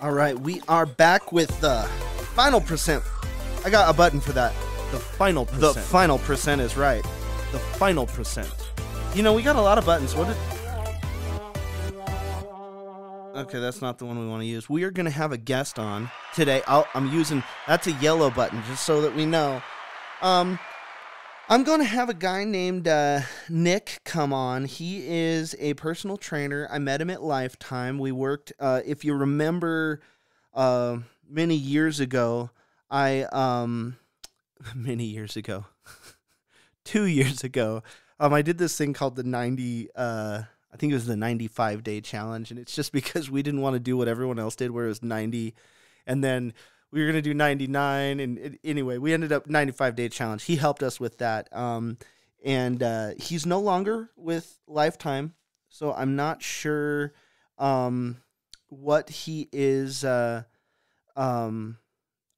All right, we are back with the final percent. I got a button for that. The final percent. The final percent is right. The final percent. You know, we got a lot of buttons. What did... Okay, that's not the one we want to use. We are going to have a guest on today. I'm using... That's a yellow button, just so that we know. I'm going to have a guy named Nick come on. He is a personal trainer. I met him at Lifetime. We worked, if you remember, many years ago, many years ago, 2 years ago, I did this thing called the 90, I think it was the 95-day challenge, and it's just because we didn't want to do what everyone else did, where it was 90, and then we were going to do 99, and anyway, we ended up 95-day challenge. He helped us with that, and he's no longer with Lifetime, so I'm not sure what he is. I'm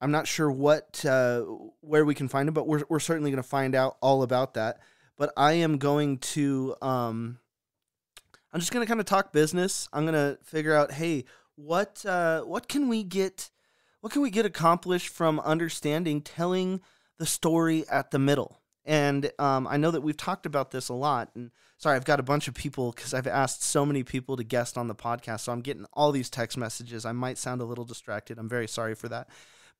not sure where we can find him, but we're certainly going to find out all about that. But I am going to I'm just going to kind of talk business. I'm going to figure out, hey, what can we get accomplished from understanding telling the story at the middle? And I know that we've talked about this a lot. And sorry, I've got a bunch of people because I've asked so many people to guest on the podcast. So I'm getting all these text messages. I might sound a little distracted. I'm very sorry for that.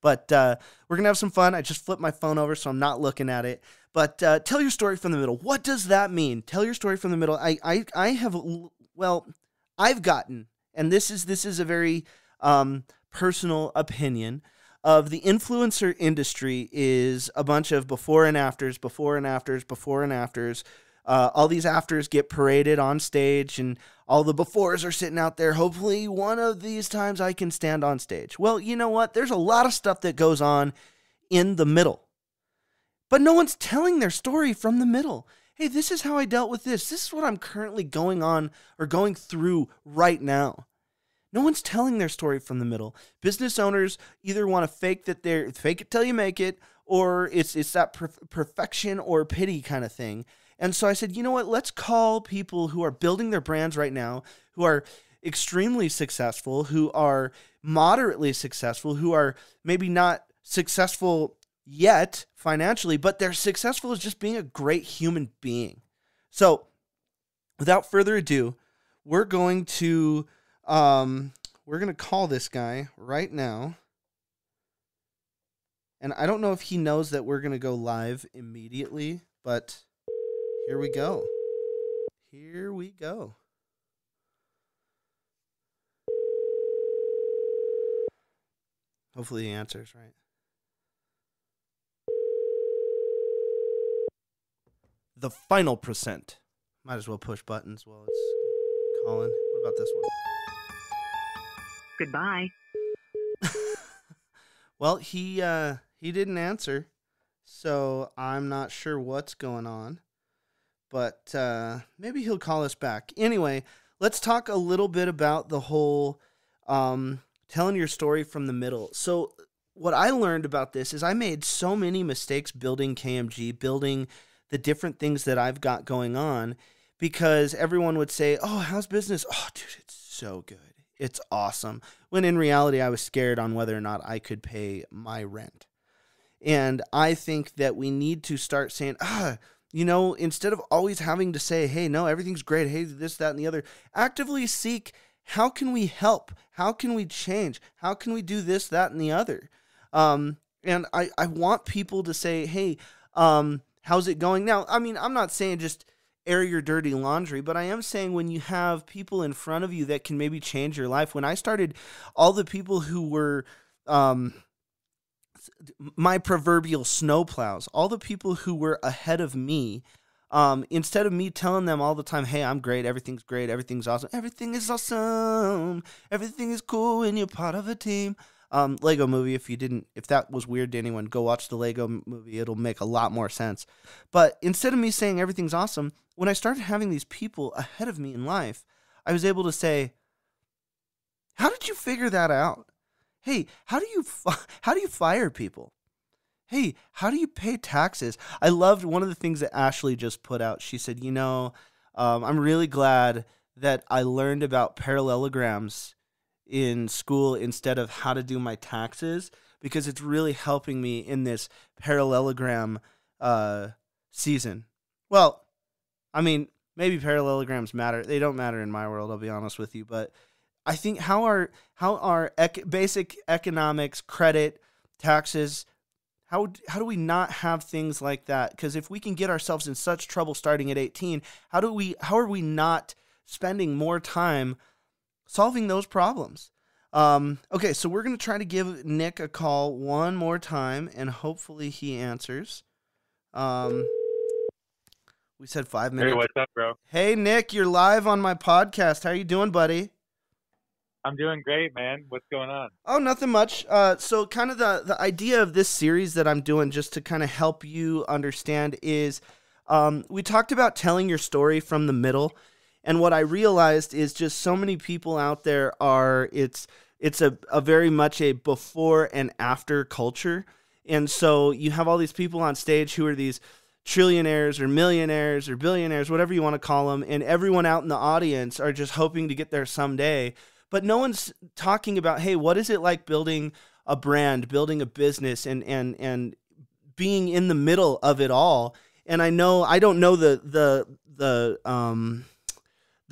But we're going to have some fun. I just flipped my phone over, so I'm not looking at it. But tell your story from the middle. What does that mean? Tell your story from the middle. I've gotten, and this is a very personal opinion, of the influencer industry is a bunch of before and afters, before and afters, before and afters. All these afters get paraded on stage, and all the befores are sitting out there. Hopefully one of these times I can stand on stage. Well, you know what? There's a lot of stuff that goes on in the middle, but no one's telling their story from the middle. Hey, this is how I dealt with this. This is what I'm currently going on or going through right now. No one's telling their story from the middle. Business owners either want to fake it till you make it, or it's that perfection or pity kind of thing. And so I said, you know what? Let's call people who are building their brands right now, who are extremely successful, who are moderately successful, who are maybe not successful yet financially, but they're successful as just being a great human being. So without further ado, we're going to call this guy right now. And I don't know if he knows that we're going to go live immediately, but here we go. Here we go. Hopefully he answers, right? The final percent. Might as well push buttons while it's calling. What about this one? Goodbye. Well, he didn't answer, so I'm not sure what's going on. But maybe he'll call us back. Anyway, let's talk a little bit about the whole telling your story from the middle. So what I learned about this is I made so many mistakes building KMG, building the different things that I've got going on, because everyone would say, oh, how's business? Oh, dude, it's so good. It's awesome. When in reality, I was scared on whether or not I could pay my rent. And I think that we need to start saying, instead of always having to say, hey, no, everything's great. Hey, this, that, and the other, actively seek, how can we help? How can we change? How can we do this, that, and the other? And I want people to say, hey, how's it going? Now, I mean, I'm not saying just air your dirty laundry, but I am saying when you have people in front of you that can maybe change your life. When I started, all the people who were my proverbial snowplows, all the people who were ahead of me, instead of me telling them all the time, hey, I'm great, everything's awesome, everything is awesome, everything is cool when you're part of a team. Lego movie, if that was weird to anyone, go watch the Lego movie. It'll make a lot more sense. But instead of me saying everything's awesome, when I started having these people ahead of me in life, I was able to say, how did you figure that out? Hey, how do you fire people? Hey, how do you pay taxes? I loved one of the things that Ashley just put out. She said, I'm really glad that I learned about parallelograms in school instead of how to do my taxes, because it's really helping me in this parallelogram season. Well, I mean, maybe parallelograms matter. They don't matter in my world, I'll be honest with you. But I think how are basic economics, credit, taxes, how do we not have things like that? Because if we can get ourselves in such trouble starting at 18, how are we not spending more time solving those problems? Okay, so we're going to try to give Nick a call one more time, and hopefully he answers. We said 5 minutes. Hey, what's up, bro? Hey, Nick, you're live on my podcast. How you doing, buddy? I'm doing great, man. What's going on? Oh, nothing much. So kind of the idea of this series that I'm doing, just to kind of help you understand, is we talked about telling your story from the middle. And what I realized is just so many people out there it's a very much a before and after culture. And so you have all these people on stage who are these trillionaires or millionaires or billionaires, whatever you want to call them, and everyone out in the audience are just hoping to get there someday. But no one's talking about, hey, what is it like building a brand, building a business, and being in the middle of it all. And I don't know the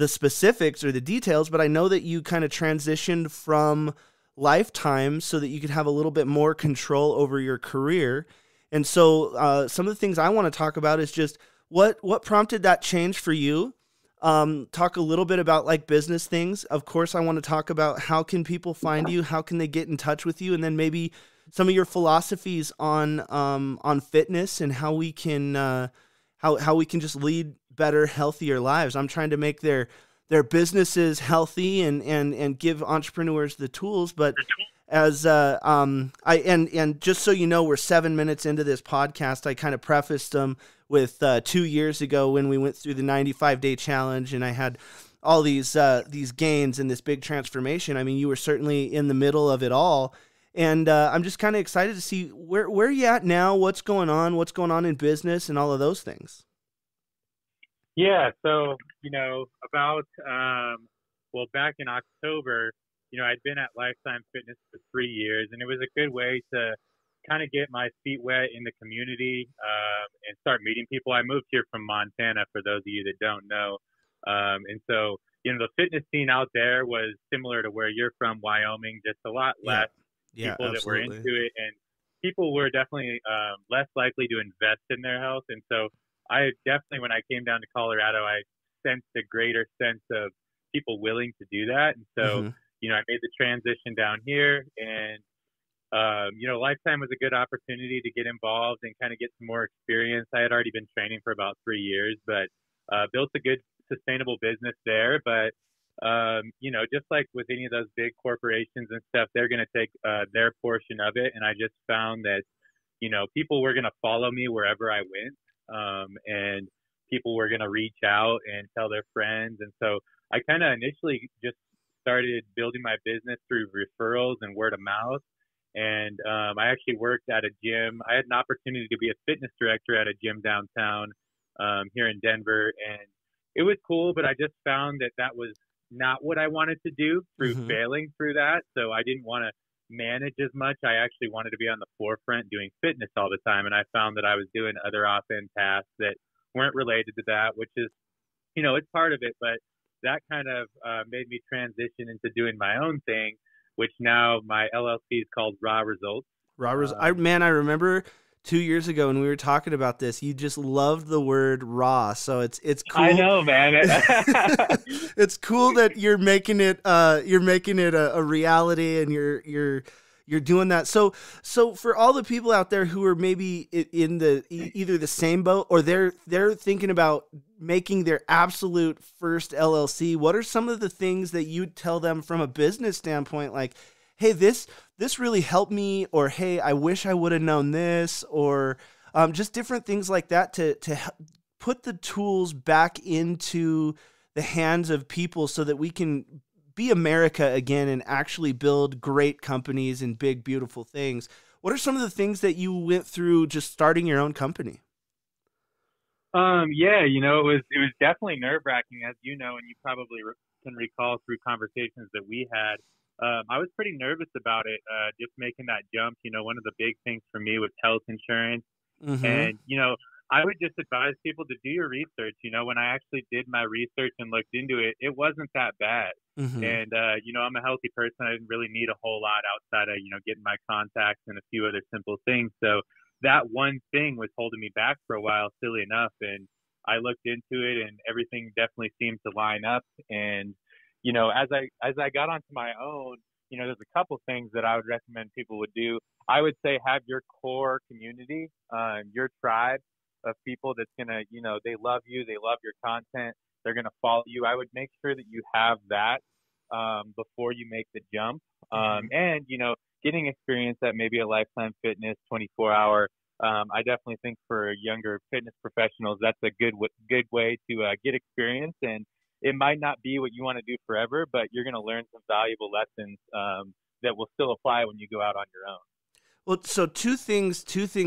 specifics or the details, but I know that you kind of transitioned from Lifetime so that you could have a little bit more control over your career. And so some of the things I want to talk about is just what prompted that change for you. Talk a little bit about like business things. Of course, I want to talk about how can people find you, how can they get in touch with you, and then maybe some of your philosophies on fitness and how we can how we can just lead better, healthier lives. I'm trying to make their businesses healthy and give entrepreneurs the tools, but as and just so you know, we're 7 minutes into this podcast. I kind of prefaced them with 2 years ago when we went through the 95-day challenge, and I had all these gains and this big transformation. I mean, you were certainly in the middle of it all, and I'm just kind of excited to see where you at now, what's going on in business, and all of those things. Yeah, so, about, back in October, I'd been at Lifetime Fitness for 3 years, and it was a good way to kind of get my feet wet in the community and start meeting people. I moved here from Montana, for those of you that don't know. And so, the fitness scene out there was similar to where you're from, Wyoming, just a lot less people that were into it. And people were definitely less likely to invest in their health. And so I definitely, when I came down to Colorado, I sensed a greater sense of people willing to do that. And so, I made the transition down here, and Lifetime was a good opportunity to get involved and kind of get some more experience. I had already been training for about 3 years, but built a good, sustainable business there. But, just like with any of those big corporations and stuff, they're going to take their portion of it. And I just found that, people were going to follow me wherever I went, and people were going to reach out and tell their friends. And so I kind of initially just started building my business through referrals and word of mouth. And I actually worked at a gym. I had an opportunity to be a fitness director at a gym downtown here in Denver. And it was cool, but I just found that was not what I wanted to do through failing through that. So I didn't want to manage as much. I actually wanted to be on the forefront doing fitness all the time. And I found that I was doing other off-end tasks that weren't related to that, which is, it's part of it. But that kind of made me transition into doing my own thing, which now my LLC is called Raw Results. I remember 2 years ago when we were talking about this, you just loved the word raw. So it's cool. I know, man. It's cool that you're making it a reality, and you're doing that. So for all the people out there who are maybe in either the same boat or they're thinking about making their absolute first LLC, what are some of the things that you tell them from a business standpoint? Like, hey, this really helped me, or hey, I wish I would have known this, or just different things like that to put the tools back into the hands of people so that we can be America again and actually build great companies and big, beautiful things. What are some of the things that you went through just starting your own company? It was definitely nerve-wracking, as you know, and you probably can recall through conversations that we had. I was pretty nervous about it, just making that jump. One of the big things for me was health insurance. Mm-hmm. And, I would just advise people to do your research. When I actually did my research and looked into it, it wasn't that bad. Mm-hmm. And, I'm a healthy person. I didn't really need a whole lot outside of, getting my contacts and a few other simple things. So that one thing was holding me back for a while, silly enough. And I looked into it and everything definitely seemed to line up. And, as I got onto my own, there's a couple things that I would recommend people would do. I would say have your core community, your tribe of people that's going to, they love you, they love your content, they're going to follow you. I would make sure that you have that before you make the jump. And, getting experience at maybe a Lifetime Fitness 24-hour. I definitely think for younger fitness professionals, that's a good way to get experience. And it might not be what you want to do forever, but you're going to learn some valuable lessons that will still apply when you go out on your own. Well, so two things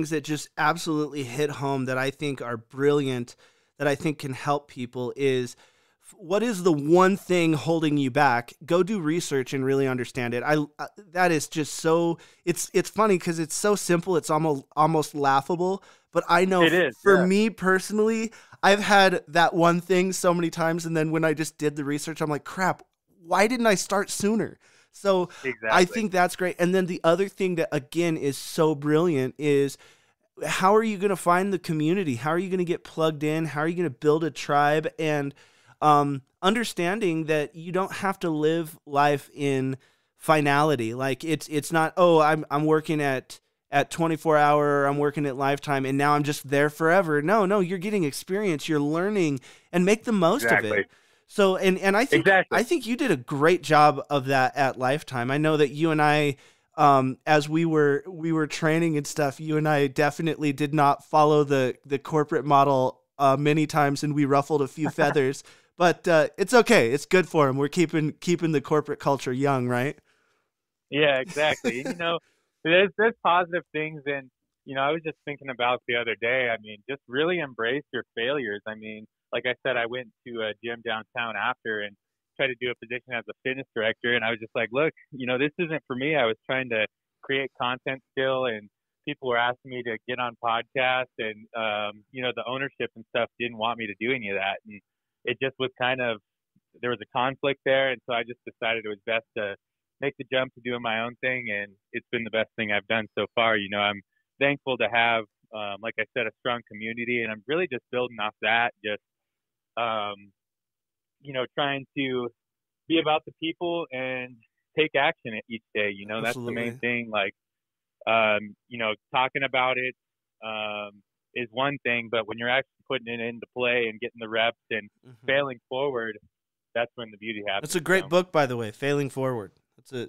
that just absolutely hit home that I think are brilliant, that I think can help people is, what is the one thing holding you back? Go do research and really understand it. That is just so, it's funny because it's so simple. It's almost laughable, but I know for me personally, I've had that one thing so many times. And then when I just did the research, I'm like, crap, why didn't I start sooner? So exactly. I think that's great. And then the other thing that, again, is so brilliant is, how are you going to find the community? How are you going to get plugged in? How are you going to build a tribe? And understanding that you don't have to live life in finality. Like it's not, oh, I'm working at 24-hour, or I'm working at Lifetime and now I'm just there forever. No, you're getting experience, you're learning, and make the most of it. So, and I think, I think you did a great job of that at Lifetime. I know that you and I, as we were training and stuff, you and I definitely did not follow the corporate model many times, and we ruffled a few feathers, but it's okay. It's good for them. We're keeping the corporate culture young, right? Yeah, exactly. And, there's positive things. And, I was just thinking about the other day, I mean, just really embrace your failures. I mean, like I said, I went to a gym downtown after and tried to do a position as a fitness director. And I was just like, look, this isn't for me. I was trying to create content still, and people were asking me to get on podcasts, and, the ownership and stuff didn't want me to do any of that. And it just was there was a conflict there. And so I just decided it was best to make the jump to doing my own thing. And it's been the best thing I've done so far. I'm thankful to have, like I said, a strong community, and I'm really just building off that, just, trying to be about the people and take action each day. That's the main thing. Like, talking about it, is one thing, but when you're actually putting it into play and getting the reps and failing forward, that's when the beauty happens. It's a great book, by the way, Failing Forward.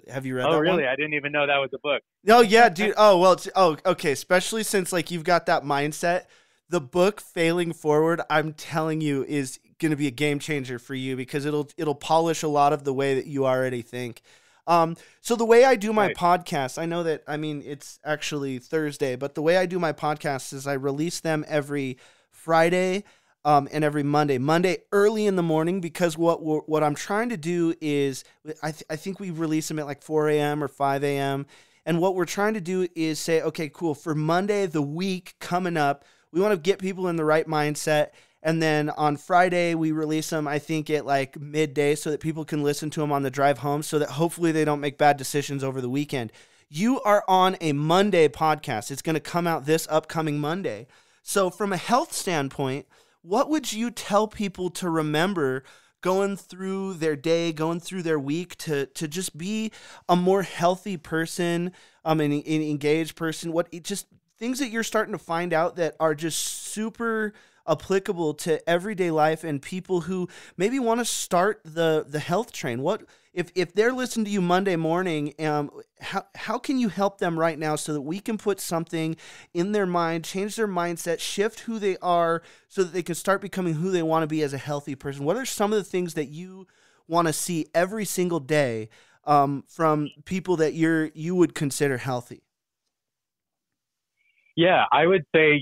Have you read that one? Oh, really? I didn't even know that was a book. Oh, yeah, dude. Oh, well, okay. Especially since, like, you've got that mindset. The book Failing Forward, I'm telling you, is going to be a game changer for you, because it'll polish a lot of the way that you already think. So the way I do my podcast, I know that, I mean, it's actually Thursday, but the way I do my podcasts is I release them every Friday, and every Monday early in the morning, because what I'm trying to do is, I think we release them at like 4 a.m. or 5 a.m. And what we're trying to do is say, okay, cool, for Monday, the week coming up, we want to get people in the right mindset. And then on Friday, we release them, I think, at like midday, so that people can listen to them on the drive home, so that hopefully they don't make bad decisions over the weekend. You are on a Monday podcast. It's going to come out this upcoming Monday. So from a health standpoint, what would you tell people to remember going through their day, going through their week, to just be a more healthy person, an engaged person? Just things that you're starting to find out that are just super applicable to everyday life, and people who maybe want to start the health train? What if they're listening to you Monday morning, how can you help them right now, so that we can put something in their mind, change their mindset, shift who they are, so that they can start becoming who they want to be as a healthy person? What are some of the things that you want to see every single day from people that you would consider healthy? Yeah, I would say,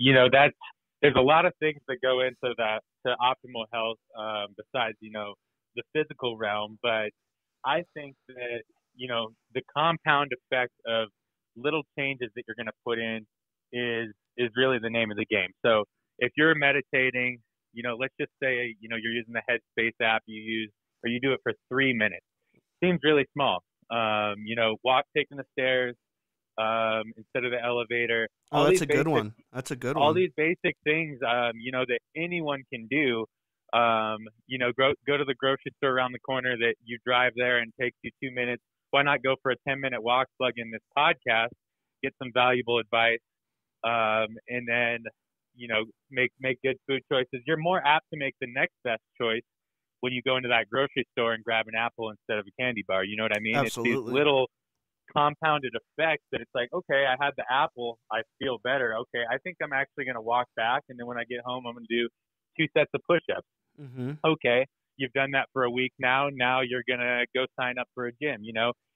there's a lot of things that go into that, to optimal health, besides, the physical realm. But I think that, the compound effect of little changes that you're going to put in is really the name of the game. So if you're meditating, let's just say, you're using the Headspace app you do it for 3 minutes. Seems really small. Taking the stairs instead of the elevator. Oh, that's a good one. That's a good one. All these basic things, that anyone can do. Go to the grocery store around the corner that you drive there and takes you 2 minutes. Why not go for a 10-minute walk, plug in this podcast, get some valuable advice, and then, make good food choices. You're more apt to make the next best choice when you go into that grocery store and grab an apple instead of a candy bar. You know what I mean? Absolutely. It's these little compounded effects that it's like, okay, I had the apple, I feel better. Okay, I think I'm actually going to walk back, and then when I get home, I'm going to do 2 sets of push-ups. Mm-hmm. Okay, you've done that for a week now. Now you're going to go sign up for a gym,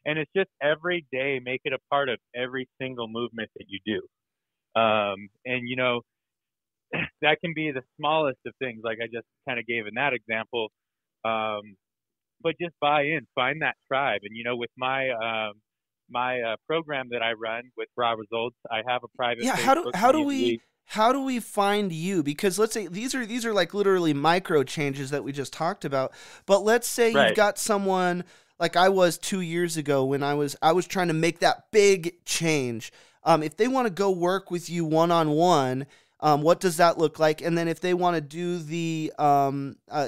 And it's just every day, make it a part of every single movement that you do. That can be the smallest of things, like I just kind of gave in that example. But just buy in, find that tribe. And, with my program that I run with Raw Results, I have a private Facebook community. How do we find you? Because let's say these are like literally micro changes that we just talked about. But let's say Right. You've got someone like I was 2 years ago when I was trying to make that big change. If they want to go work with you one-on-one, what does that look like? And then if they want to do the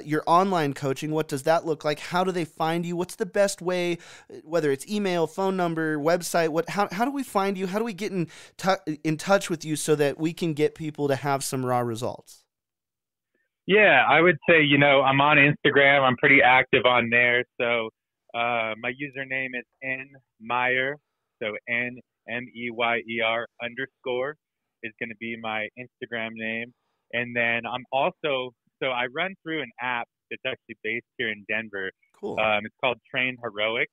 your online coaching, what does that look like? How do they find you? What's the best way, whether it's email, phone number, website? How do we find you? How do we get in touch with you so that we can get people to have some raw results? Yeah, I would say, I'm on Instagram. I'm pretty active on there. So my username is nmeyer. So NMEYER _ is going to be my Instagram name. And then I'm also, so I run through an app that's actually based here in Denver. Cool. It's called Train Heroic.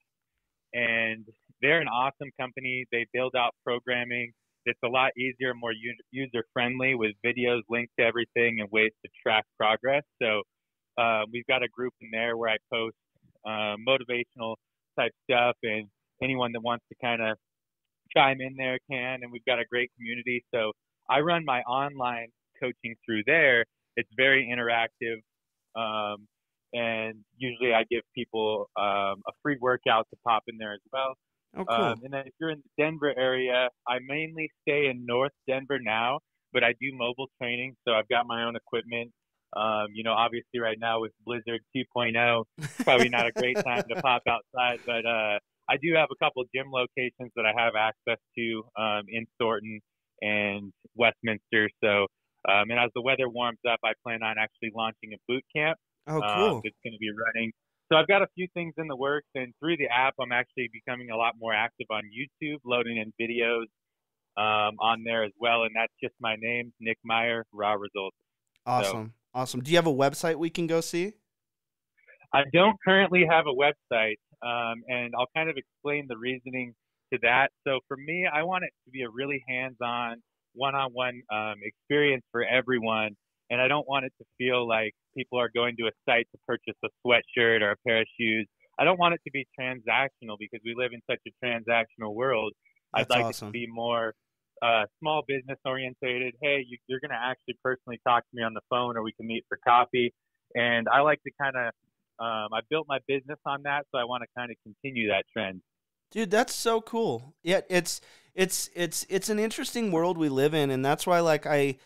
And they're an awesome company. They build out programming that's a lot easier, more user-friendly with videos linked to everything and ways to track progress. So we've got a group in there where I post motivational type stuff, and anyone that wants to kind of chime in there can, and we've got a great community. So I run my online coaching through there. It's very interactive, and usually I give people a free workout to pop in there as well. Oh, cool. And then if you're in the Denver area, I mainly stay in North Denver now, but I do mobile training, so I've got my own equipment. Obviously right now with Blizzard 2.0, probably not a great time to pop outside, but I do have a couple of gym locations that I have access to in Thornton and Westminster. So, and as the weather warms up, I plan on actually launching a boot camp. Oh, cool. That's going to be running. So I've got a few things in the works, and through the app, I'm actually becoming a lot more active on YouTube, loading in videos on there as well. And that's just my name, Nick Meyer, Raw Results. Awesome. Awesome. Do you have a website we can go see? I don't currently have a website, and I'll kind of explain the reasoning to that. So for me, I want it to be a really hands-on, one-on-one experience for everyone, and I don't want it to feel like people are going to a site to purchase a sweatshirt or a pair of shoes. I don't want it to be transactional because we live in such a transactional world. That's I'd like awesome. it to be more small business orientated. Hey, you're going to actually personally talk to me on the phone, or we can meet for coffee. And I like to kind of I built my business on that, so I want to kind of continue that trend. Dude, that's so cool. Yeah, it's an interesting world we live in, and that's why like I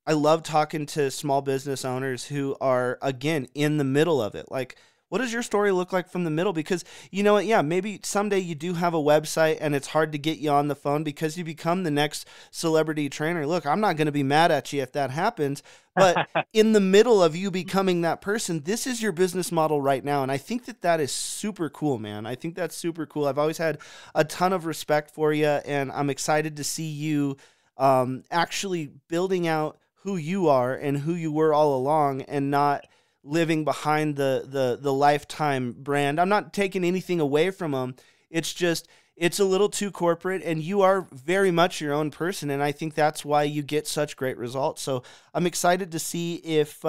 love talking to small business owners who are again in the middle of it. Like, what does your story look like from the middle? Because you know what, yeah, maybe someday you do have a website and it's hard to get you on the phone because you become the next celebrity trainer. Look, I'm not going to be mad at you if that happens, but in the middle of you becoming that person, this is your business model right now. And I think that is super cool, man. I think that's super cool. I've always had a ton of respect for you, and I'm excited to see you actually building out who you are and who you were all along, and not living behind the Lifetime brand. I'm not taking anything away from them. It's just, it's a little too corporate, and you are very much your own person. And I think that's why you get such great results. So I'm excited to see if,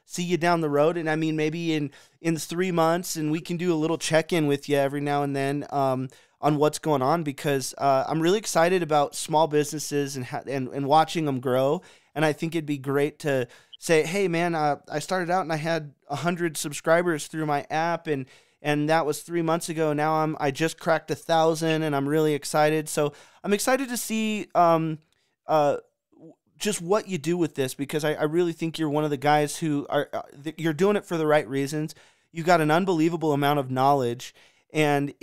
see you down the road. And I mean, maybe in 3 months, and we can do a little check-in with you every now and then, on what's going on, because I'm really excited about small businesses and watching them grow. And I think it'd be great to say, hey man, I started out and I had 100 subscribers through my app, and that was 3 months ago. Now I just cracked 1,000, and I'm really excited. So I'm excited to see just what you do with this, because I really think you're one of the guys who are you're doing it for the right reasons. You got an unbelievable amount of knowledge, and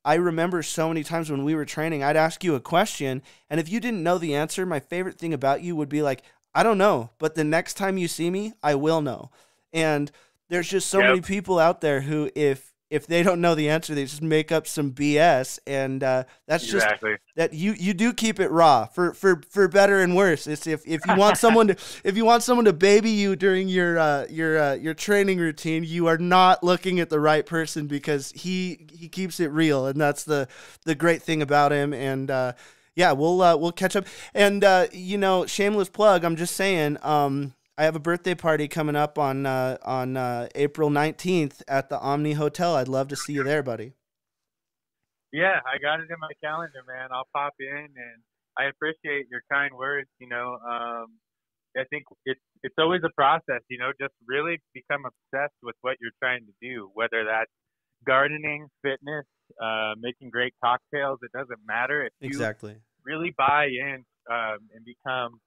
I remember so many times when we were training, I'd ask you a question, and if you didn't know the answer, my favorite thing about you would be like, I don't know, but the next time you see me, I will know. And there's just so many people out there who, if they don't know the answer, they just make up some BS, and that's just that you do keep it raw for better and worse. It's if you want someone to baby you during your training routine, you are not looking at the right person, because he keeps it real, and that's the great thing about him. And yeah, we'll catch up. And shameless plug, I'm just saying, I have a birthday party coming up on April 19th at the Omni Hotel. I'd love to see you there, buddy. Yeah, I got it in my calendar, man. I'll pop in, and I appreciate your kind words. I think it's always a process, just really become obsessed with what you're trying to do, whether that's gardening, fitness, making great cocktails. It doesn't matter. If you really buy in and become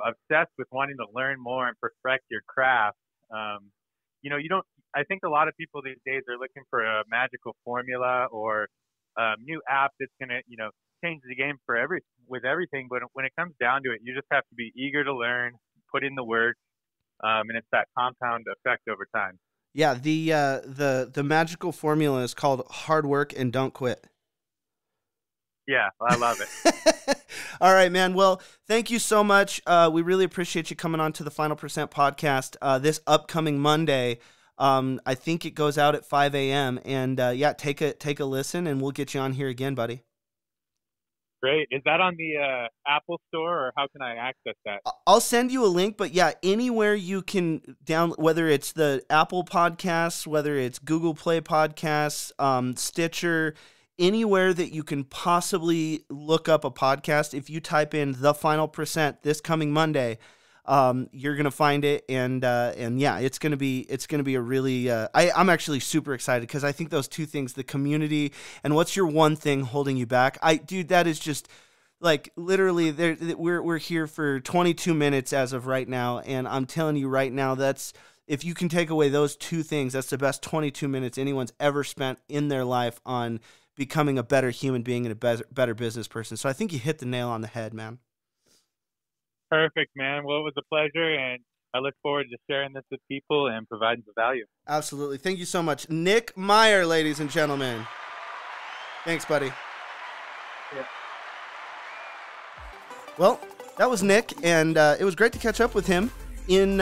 obsessed with wanting to learn more and perfect your craft. I think a lot of people these days are looking for a magical formula or a new app that's going to, change the game with everything. But when it comes down to it, you just have to be eager to learn, put in the work, and it's that compound effect over time. Yeah. The magical formula is called hard work and don't quit. Yeah, I love it. All right, man. Well, thank you so much. We really appreciate you coming on to the Final Percent podcast this upcoming Monday. I think it goes out at 5 a.m. And take a listen, and we'll get you on here again, buddy. Great. Is that on the Apple Store, or how can I access that? I'll send you a link, but yeah, anywhere you can whether it's the Apple Podcasts, whether it's Google Play Podcasts, Stitcher, anywhere that you can possibly look up a podcast. If you type in The Final Percent this coming Monday, you're gonna find it, and yeah, it's gonna be a really. I'm actually super excited, because I think those two things, the community and what's your one thing holding you back. Dude, that is just like literally. We're here for 22 minutes as of right now, and I'm telling you right now, that's. If you can take away those two things, that's the best 22 minutes anyone's ever spent in their life on becoming a better human being and a better business person. So I think you hit the nail on the head, man. Perfect, man. Well, it was a pleasure, and I look forward to sharing this with people and providing the value. Absolutely. Thank you so much. Nick Meyer, ladies and gentlemen. Thanks, buddy. Yeah. Well, that was Nick, and it was great to catch up with him in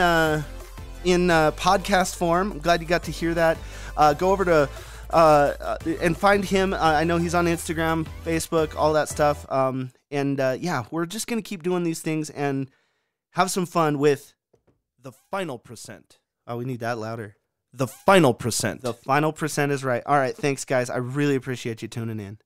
podcast form. I'm glad you got to hear that. Go over to and find him. I know he's on Instagram, Facebook, all that stuff. Yeah, we're just going to keep doing these things and have some fun with the final percent. Oh, we need that louder. The final percent. The final percent is right. All right. Thanks, guys. I really appreciate you tuning in.